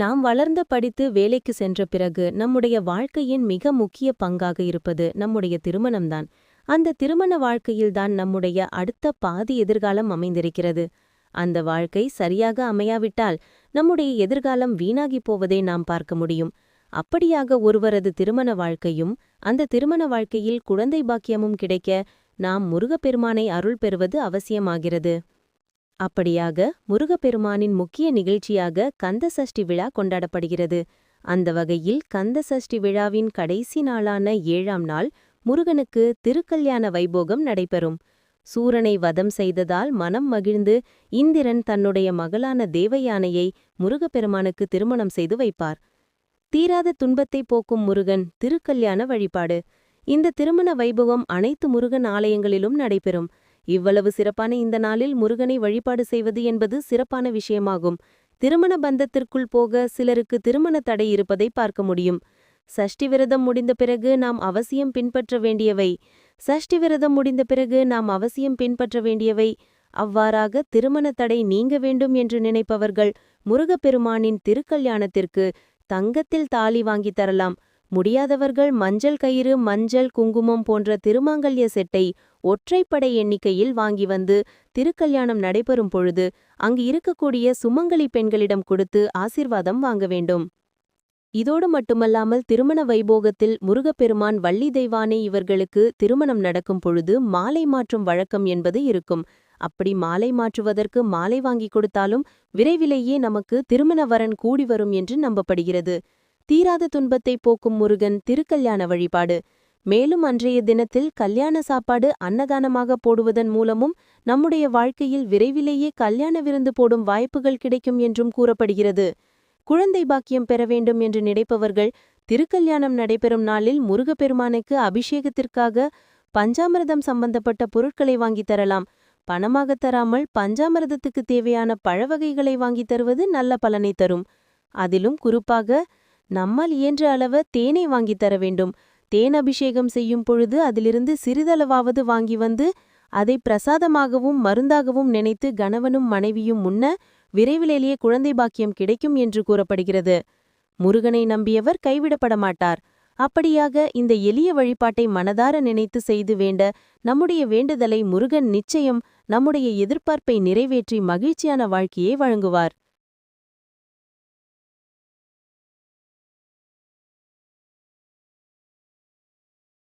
நாம் வளர்ந்த படித்து வேலைக்கு சென்ற பிறகு நம்முடைய வாழ்க்கையின் மிக முக்கிய பங்காக இருப்பது நம்முடைய திருமணம்தான். அந்த திருமண வாழ்க்கையில்தான் நம்முடைய அடுத்த பாதி எதிர்காலம் அமைந்திருக்கிறது. அந்த வாழ்க்கை சரியாக அமையாவிட்டால் நம்முடைய எதிர்காலம் வீணாகி போவதை நாம் பார்க்க முடியும். அப்படியாக ஒருவரது திருமண வாழ்க்கையும் அந்த திருமண வாழ்க்கையில் குழந்தை பாக்கியமும் கிடைக்க நாம் முருகப்பெருமானை அருள் பெறுவது அவசியமாகிறது. அப்படியாக முருகப்பெருமானின் முக்கிய நிகழ்ச்சியாக கந்த சஷ்டி விழா கொண்டாடப்படுகிறது. அந்த வகையில் கந்த சஷ்டி விழாவின் கடைசி நாளான 7ஆம் நாள் முருகனுக்கு திருக்கல்யாண வைபோகம் நடைபெறும். சூரனை வதம் செய்ததால் மனம் மகிழ்ந்து இந்திரன் தன்னுடைய மகளான தேவயானையை முருகப்பெருமானுக்கு திருமணம் செய்து வைப்பார். தீராத துன்பத்தை போக்கும் முருகன் திருக்கல்யாண வழிபாடு. இந்த திருமண வைபவம் அனைத்து முருகன் ஆலயங்களிலும் நடைபெறும். இவ்வளவு சிறப்பான இந்த நாளில் முருகனை வழிபாடு செய்வது என்பது சிறப்பான விஷயமாகும். திருமண பந்தத்திற்குள் போக சிலருக்கு திருமண தடை இருப்பதை பார்க்க முடியும். சஷ்டி விரதம் முடிந்த பிறகு நாம் அவசியம் பின்பற்ற வேண்டியவை அவ்வாறாக திருமண தடை நீங்க வேண்டும் என்று நினைப்பவர்கள் முருகப்பெருமானின் திருக்கல்யாணத்திற்கு தங்கத்தில் தாலி வாங்கி தரலாம். முடியாதவர்கள் மஞ்சள் கயிறு, மஞ்சள், குங்குமம் போன்ற திருமாங்கல்ய செட்டை ஒற்றைப்படை எண்ணிக்கையில் வாங்கி வந்து திருக்கல்யாணம் நடைபெறும் பொழுது அங்கு இருக்கக்கூடிய சுமங்கலி பெண்களிடம் கொடுத்து ஆசீர்வாதம் வாங்க வேண்டும். இதோடு மட்டுமல்லாமல் திருமண வைபோகத்தில் முருகப்பெருமான், வள்ளி தெய்வானை இவர்களுக்கு திருமணம் நடக்கும் பொழுது மாலை மாற்றும் வழக்கம் என்பது இருக்கும். அப்படி மாலை மாற்றுவதற்கு மாலை வாங்கி கொடுத்தாலும் விரைவிலேயே நமக்கு திருமண வரன் கூடி வரும் என்று நம்பப்படுகிறது. தீராத துன்பத்தை போக்கும் முருகன் திருக்கல்யாண வழிபாடு. மேலும் அன்றைய தினத்தில் கல்யாண சாப்பாடு அன்னதானமாக போடுவதன் மூலமும் நம்முடைய வாழ்க்கையில் விரைவிலேயே கல்யாண விருந்து போடும் வாய்ப்புகள் கிடைக்கும் என்றும் கூறப்படுகிறது. குழந்தை பாக்கியம் பெற வேண்டும் என்று நினைப்பவர்கள் திருக்கல்யாணம் நடைபெறும் நாளில் முருகப்பெருமானுக்கு அபிஷேகத்திற்காக பஞ்சாமிர்தம் சம்பந்தப்பட்ட பொருட்களை வாங்கி தரலாம். பணமாக தராமல் பஞ்சாமிர்தத்துக்கு தேவையான பழவகைகளை வாங்கி தருவது நல்ல பலனை தரும். அதிலும் குறிப்பாக நம்மால் இயன்ற அளவு தேனை வாங்கி தர வேண்டும். தேன் அபிஷேகம் செய்யும் பொழுது அதிலிருந்து சிறிதளவாவது வாங்கி வந்து அதை பிரசாதமாகவும் மருந்தாகவும் நினைத்து கணவனும் மனைவியும் உண்ண விரைவிலேயே குழந்தை பாக்கியம் கிடைக்கும் என்று கூறப்படுகிறது. முருகனை நம்பியவர் கைவிடப்பட மாட்டார். அப்படியாக இந்த எளிய வழிபாட்டை மனதார நினைத்து செய்து வேண்ட நம்முடைய வேண்டுதலை முருகன் நிச்சயம் நம்முடைய எதிர்பார்ப்பை நிறைவேற்றி மகிழ்ச்சியான வாழ்க்கையை வழங்குவார்.